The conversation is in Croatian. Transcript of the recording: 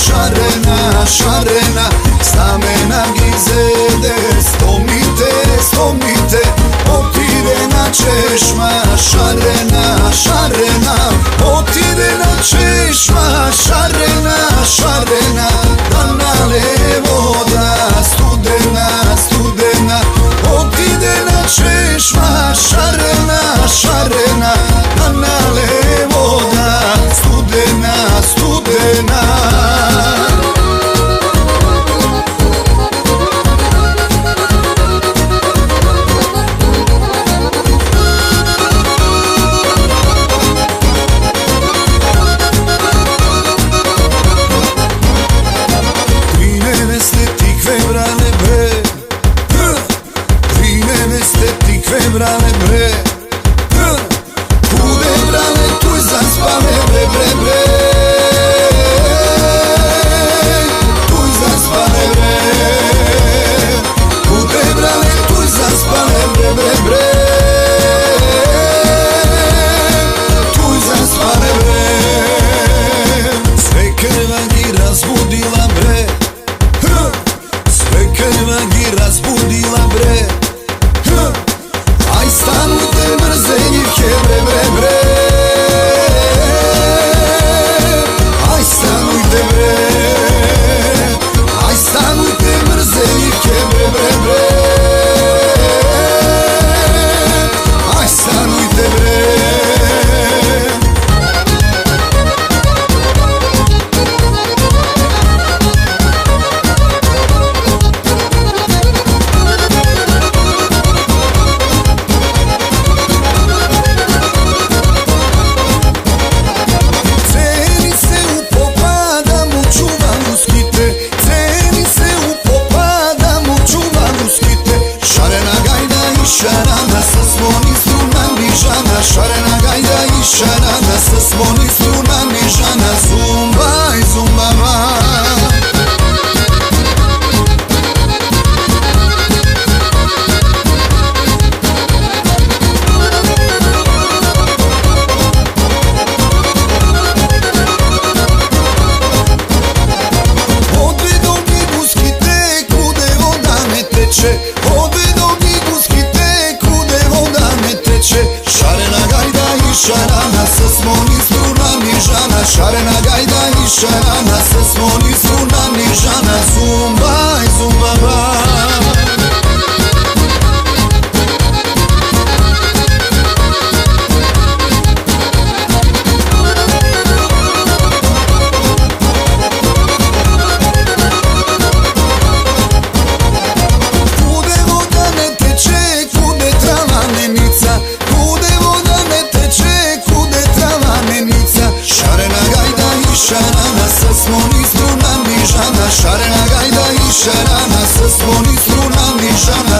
šarena, šarena, stamena gizede, stomite, stomite, otide na češma, šarena, šarena, otide na češma, šarena, šarena, da nale voda, studena, studena, otide na češma, šarena, šarena, da nale voda, studena, studena. Brale bre, kude brale tuj zaspale bre bre bre, tuj zaspale bre, kude brale tuj zaspale bre bre bre, tuj zaspale bre, sve krvagi razbudila bre, sve krvagi razbudila bre. Aj stanujte mrzenjivke bre bre bre, aj stanujte bre, aj stanujte mrzenjivke bre bre bre, aj stanujte bre. Šarena gajda i šarana sa svoni struna nižana, zumba i zumbava. Odvedo mi guskite kude voda ne teče, odvedo mi guskite kude voda ne teče. Šarena gajda i šarana sa svoni struna nižana, šarena gajda i šarana sa svoni struna nižana, zumba i zumbava. Kude voda ne teče, kude trava ne nica, kude voda ne teče, kude trava ne nica. Šarena gajda i šarana sa svoni struna nižana, šarena gajda i šarana sa svoni struna nižana.